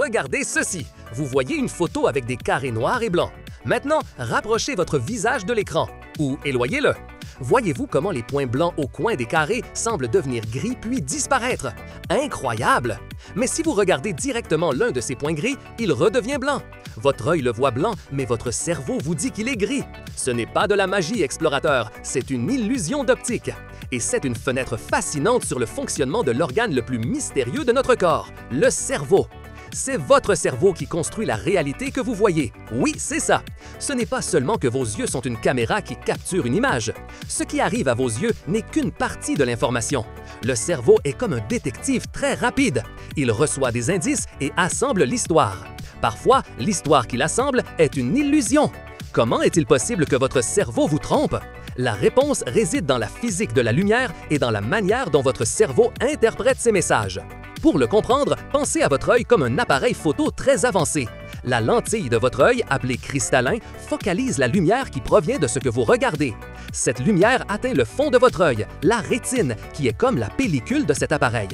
Regardez ceci. Vous voyez une photo avec des carrés noirs et blancs. Maintenant, rapprochez votre visage de l'écran ou éloignez-le. Voyez-vous comment les points blancs au coin des carrés semblent devenir gris puis disparaître? Incroyable! Mais si vous regardez directement l'un de ces points gris, il redevient blanc. Votre œil le voit blanc, mais votre cerveau vous dit qu'il est gris. Ce n'est pas de la magie, explorateur, c'est une illusion d'optique. Et c'est une fenêtre fascinante sur le fonctionnement de l'organe le plus mystérieux de notre corps, le cerveau. C'est votre cerveau qui construit la réalité que vous voyez. Oui, c'est ça. Ce n'est pas seulement que vos yeux sont une caméra qui capture une image. Ce qui arrive à vos yeux n'est qu'une partie de l'information. Le cerveau est comme un détective très rapide. Il reçoit des indices et assemble l'histoire. Parfois, l'histoire qu'il assemble est une illusion. Comment est-il possible que votre cerveau vous trompe? La réponse réside dans la physique de la lumière et dans la manière dont votre cerveau interprète ces messages. Pour le comprendre, pensez à votre œil comme un appareil photo très avancé. La lentille de votre œil, appelée cristallin, focalise la lumière qui provient de ce que vous regardez. Cette lumière atteint le fond de votre œil, la rétine, qui est comme la pellicule de cet appareil.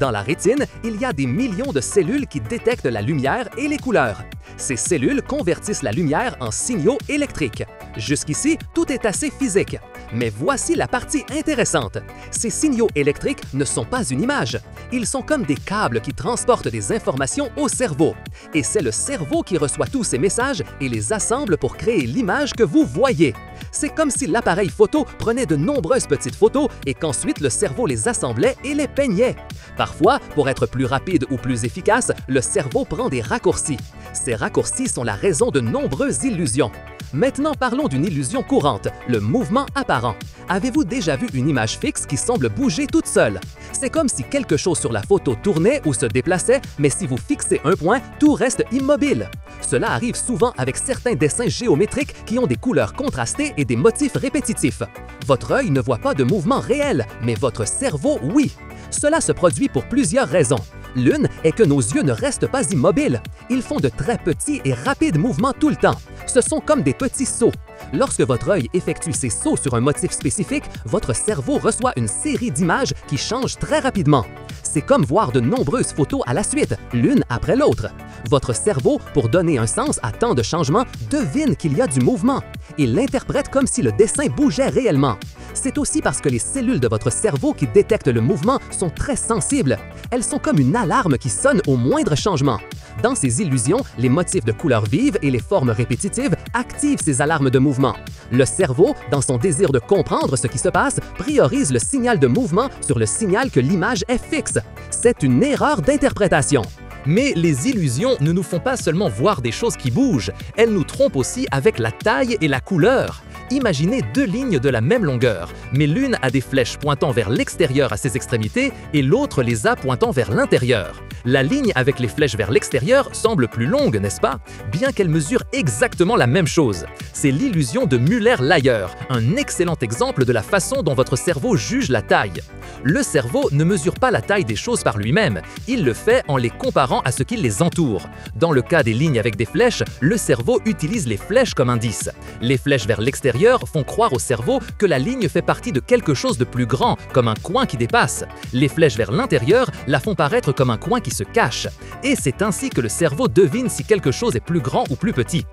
Dans la rétine, il y a des millions de cellules qui détectent la lumière et les couleurs. Ces cellules convertissent la lumière en signaux électriques. Jusqu'ici, tout est assez physique. Mais voici la partie intéressante. Ces signaux électriques ne sont pas une image. Ils sont comme des câbles qui transportent des informations au cerveau. Et c'est le cerveau qui reçoit tous ces messages et les assemble pour créer l'image que vous voyez. C'est comme si l'appareil photo prenait de nombreuses petites photos et qu'ensuite le cerveau les assemblait et les peignait. Parfois, pour être plus rapide ou plus efficace, le cerveau prend des raccourcis. Ces raccourcis sont la raison de nombreuses illusions. Maintenant, parlons d'une illusion courante, le mouvement apparent. Avez-vous déjà vu une image fixe qui semble bouger toute seule? C'est comme si quelque chose sur la photo tournait ou se déplaçait, mais si vous fixez un point, tout reste immobile. Cela arrive souvent avec certains dessins géométriques qui ont des couleurs contrastées et des motifs répétitifs. Votre œil ne voit pas de mouvement réel, mais votre cerveau, oui. Cela se produit pour plusieurs raisons. L'une est que nos yeux ne restent pas immobiles. Ils font de très petits et rapides mouvements tout le temps. Ce sont comme des petits sauts. Lorsque votre œil effectue ces sauts sur un motif spécifique, votre cerveau reçoit une série d'images qui changent très rapidement. C'est comme voir de nombreuses photos à la suite, l'une après l'autre. Votre cerveau, pour donner un sens à tant de changements, devine qu'il y a du mouvement. Il l'interprète comme si le dessin bougeait réellement. C'est aussi parce que les cellules de votre cerveau qui détectent le mouvement sont très sensibles. Elles sont comme une alarme qui sonne au moindre changement. Dans ces illusions, les motifs de couleurs vives et les formes répétitives activent ces alarmes de mouvement. Le cerveau, dans son désir de comprendre ce qui se passe, priorise le signal de mouvement sur le signal que l'image est fixe. C'est une erreur d'interprétation. Mais les illusions ne nous font pas seulement voir des choses qui bougent, elles nous trompent aussi avec la taille et la couleur. Imaginez deux lignes de la même longueur, mais l'une a des flèches pointant vers l'extérieur à ses extrémités et l'autre les a pointant vers l'intérieur. La ligne avec les flèches vers l'extérieur semble plus longue, n'est-ce pas? Bien qu'elle mesure exactement la même chose. C'est l'illusion de Müller-Lyer, un excellent exemple de la façon dont votre cerveau juge la taille. Le cerveau ne mesure pas la taille des choses par lui-même, il le fait en les comparant à ce qui les entoure. Dans le cas des lignes avec des flèches, le cerveau utilise les flèches comme indice. Les flèches vers l'extérieur font croire au cerveau que la ligne fait partie de quelque chose de plus grand, comme un coin qui dépasse. Les flèches vers l'intérieur la font paraître comme un coin qui se cache. Et c'est ainsi que le cerveau devine si quelque chose est plus grand ou plus petit.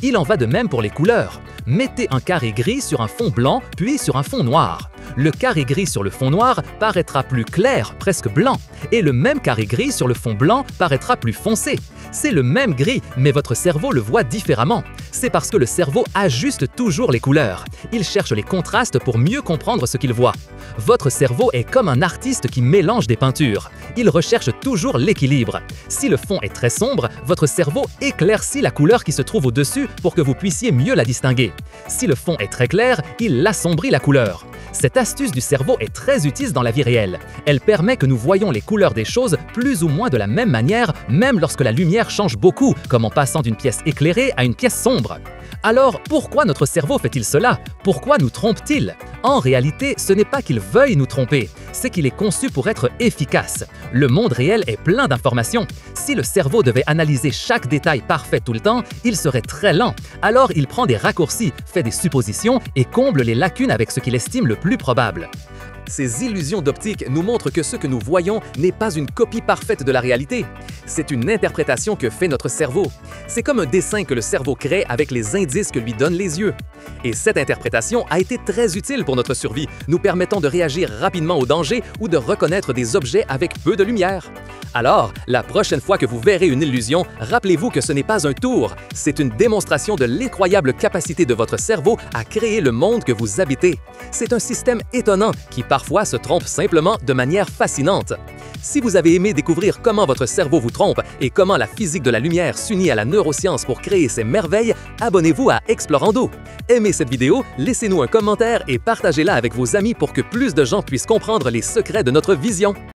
Il en va de même pour les couleurs. Mettez un carré gris sur un fond blanc, puis sur un fond noir. Le carré gris sur le fond noir paraîtra plus clair, presque blanc, et le même carré gris sur le fond blanc paraîtra plus foncé. C'est le même gris, mais votre cerveau le voit différemment. C'est parce que le cerveau ajuste toujours les couleurs. Il cherche les contrastes pour mieux comprendre ce qu'il voit. Votre cerveau est comme un artiste qui mélange des peintures. Il recherche toujours l'équilibre. Si le fond est très sombre, votre cerveau éclaircit la couleur qui se trouve au-dessus pour que vous puissiez mieux la distinguer. Si le fond est très clair, il assombrit la couleur. Cette astuce du cerveau est très utile dans la vie réelle. Elle permet que nous voyons les couleurs des choses plus ou moins de la même manière, même lorsque la lumière change beaucoup, comme en passant d'une pièce éclairée à une pièce sombre. Alors, pourquoi notre cerveau fait-il cela? Pourquoi nous trompe-t-il? En réalité, ce n'est pas qu'il veuille nous tromper, c'est qu'il est conçu pour être efficace. Le monde réel est plein d'informations. Si le cerveau devait analyser chaque détail parfait tout le temps, il serait très lent. Alors, il prend des raccourcis, fait des suppositions et comble les lacunes avec ce qu'il estime le plus probable. Ces illusions d'optique nous montrent que ce que nous voyons n'est pas une copie parfaite de la réalité. C'est une interprétation que fait notre cerveau. C'est comme un dessin que le cerveau crée avec les indices que lui donnent les yeux. Et cette interprétation a été très utile pour notre survie, nous permettant de réagir rapidement aux dangers ou de reconnaître des objets avec peu de lumière. Alors, la prochaine fois que vous verrez une illusion, rappelez-vous que ce n'est pas un tour, c'est une démonstration de l'incroyable capacité de votre cerveau à créer le monde que vous habitez. C'est un système étonnant qui parfois se trompe simplement de manière fascinante. Si vous avez aimé découvrir comment votre cerveau vous trompe et comment la physique de la lumière s'unit à la neuroscience pour créer ces merveilles, abonnez-vous à Explorando. Aimez cette vidéo, laissez-nous un commentaire et partagez-la avec vos amis pour que plus de gens puissent comprendre les secrets de notre vision.